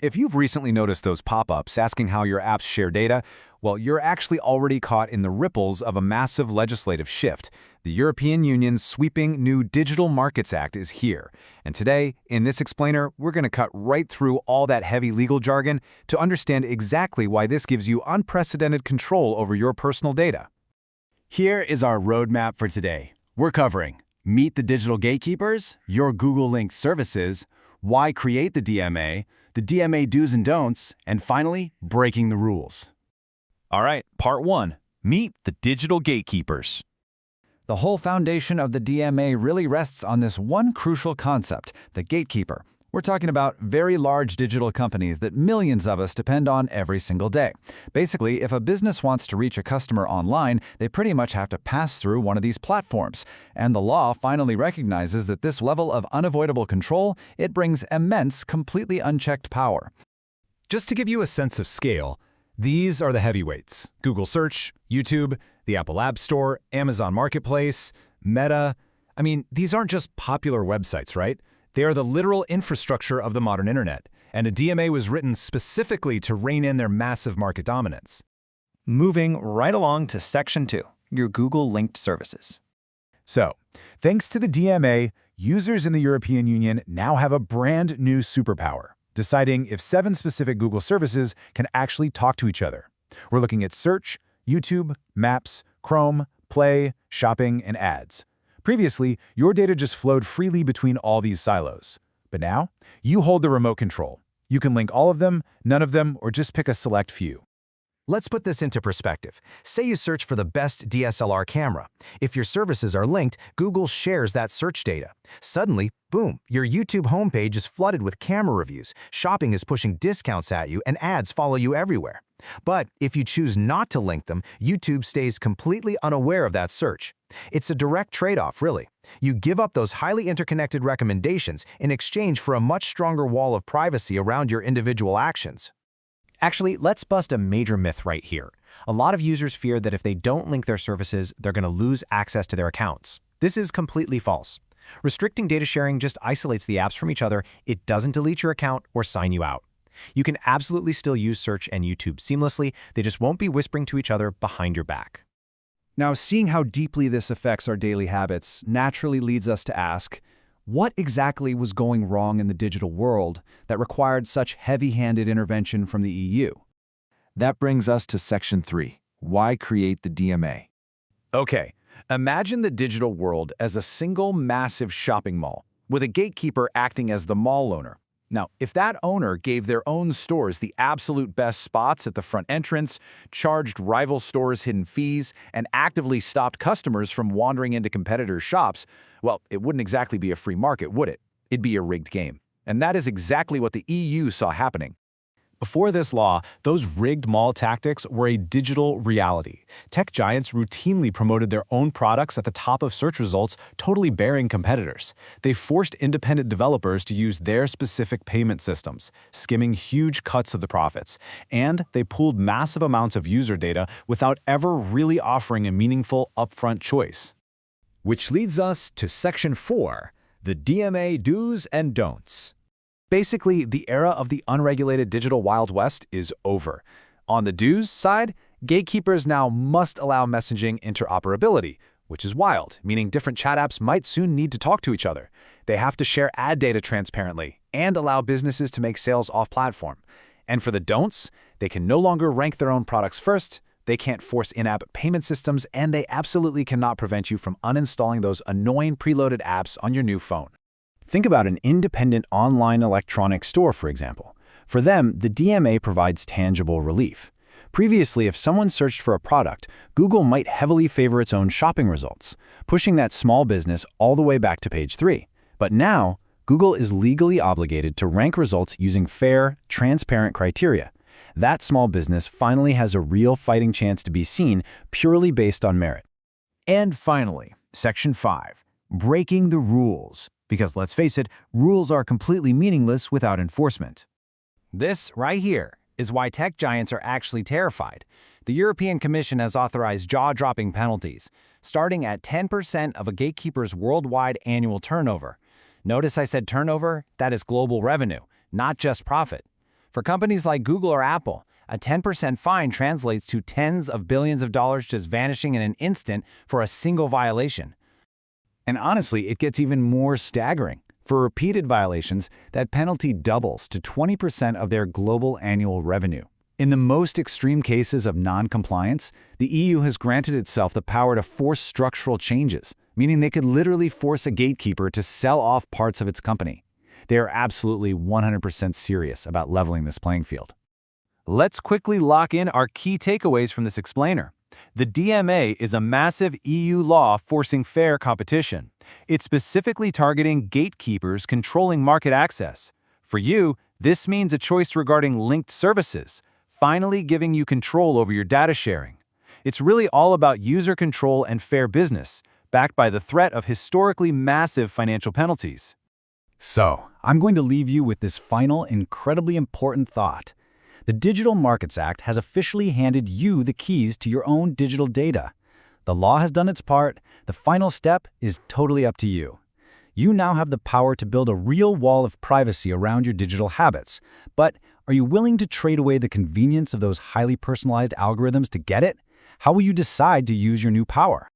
If you've recently noticed those pop-ups asking how your apps share data, well, you're actually already caught in the ripples of a massive legislative shift. The European Union's sweeping new Digital Markets Act is here. And today, in this explainer, we're going to cut right through all that heavy legal jargon to understand exactly why this gives you unprecedented control over your personal data. Here is our roadmap for today. We're covering Meet the Digital Gatekeepers, your Google-linked services, why create the DMA do's and don'ts, and finally, breaking the rules. All right, part 1. Meet the digital gatekeepers. The whole foundation of the DMA really rests on this one crucial concept, the gatekeeper. We're talking about very large digital companies that millions of us depend on every single day. Basically, if a business wants to reach a customer online, they pretty much have to pass through one of these platforms. And the law finally recognizes that this level of unavoidable control, it brings immense, completely unchecked power. Just to give you a sense of scale, these are the heavyweights: Google Search, YouTube, the Apple App Store, Amazon Marketplace, Meta. I mean, these aren't just popular websites, right? They are the literal infrastructure of the modern internet, and a DMA was written specifically to rein in their massive market dominance. Moving right along to Section 2, your Google-linked services. So, thanks to the DMA, users in the European Union now have a brand new superpower, deciding if 7 specific Google services can actually talk to each other. We're looking at Search, YouTube, Maps, Chrome, Play, Shopping, and Ads. Previously, your data just flowed freely between all these silos. But now, you hold the remote control. You can link all of them, none of them, or just pick a select few. Let's put this into perspective. Say you search for the best DSLR camera. If your services are linked, Google shares that search data. Suddenly, boom, your YouTube homepage is flooded with camera reviews, shopping is pushing discounts at you, and ads follow you everywhere. But if you choose not to link them, YouTube stays completely unaware of that search. It's a direct trade-off, really. You give up those highly interconnected recommendations in exchange for a much stronger wall of privacy around your individual actions. Actually, let's bust a major myth right here. A lot of users fear that if they don't link their services, they're going to lose access to their accounts. This is completely false. Restricting data sharing just isolates the apps from each other. It doesn't delete your account or sign you out. You can absolutely still use Search and YouTube seamlessly. They just won't be whispering to each other behind your back. Now, seeing how deeply this affects our daily habits naturally leads us to ask, what exactly was going wrong in the digital world that required such heavy-handed intervention from the EU? That brings us to Section 3, why create the DMA? Okay, imagine the digital world as a single massive shopping mall, with a gatekeeper acting as the mall owner. Now, if that owner gave their own stores the absolute best spots at the front entrance, charged rival stores hidden fees, and actively stopped customers from wandering into competitors' shops, well, it wouldn't exactly be a free market, would it? It'd be a rigged game. And that is exactly what the EU saw happening. Before this law, those rigged mall tactics were a digital reality. Tech giants routinely promoted their own products at the top of search results, totally burying competitors. They forced independent developers to use their specific payment systems, skimming huge cuts of the profits. And they pooled massive amounts of user data without ever really offering a meaningful upfront choice. Which leads us to Section 4, the DMA do's and don'ts. Basically, the era of the unregulated digital Wild West is over. On the do's side, gatekeepers now must allow messaging interoperability, which is wild, meaning different chat apps might soon need to talk to each other. They have to share ad data transparently and allow businesses to make sales off-platform. And for the don'ts, they can no longer rank their own products first, they can't force in-app payment systems, and they absolutely cannot prevent you from uninstalling those annoying preloaded apps on your new phone. Think about an independent online electronics store, for example. For them, the DMA provides tangible relief. Previously, if someone searched for a product, Google might heavily favor its own shopping results, pushing that small business all the way back to page 3. But now, Google is legally obligated to rank results using fair, transparent criteria. That small business finally has a real fighting chance to be seen purely based on merit. And finally, Section 5, breaking the rules. Because let's face it, rules are completely meaningless without enforcement. This right here is why tech giants are actually terrified. The European Commission has authorized jaw-dropping penalties, starting at 10% of a gatekeeper's worldwide annual turnover. Notice I said turnover? That is global revenue, not just profit. For companies like Google or Apple, a 10% fine translates to tens of billions of dollars just vanishing in an instant for a single violation. And honestly, it gets even more staggering. For repeated violations, that penalty doubles to 20% of their global annual revenue. In the most extreme cases of non-compliance, the EU has granted itself the power to force structural changes, meaning they could literally force a gatekeeper to sell off parts of its company. They are absolutely 100% serious about leveling this playing field. Let's quickly lock in our key takeaways from this explainer. The DMA is a massive EU law forcing fair competition. It's specifically targeting gatekeepers controlling market access. For you, this means a choice regarding linked services, finally giving you control over your data sharing. It's really all about user control and fair business, backed by the threat of historically massive financial penalties. So, I'm going to leave you with this final, incredibly important thought. The Digital Markets Act has officially handed you the keys to your own digital data. The law has done its part. The final step is totally up to you. You now have the power to build a real wall of privacy around your digital habits. But are you willing to trade away the convenience of those highly personalized algorithms to get it? How will you decide to use your new power?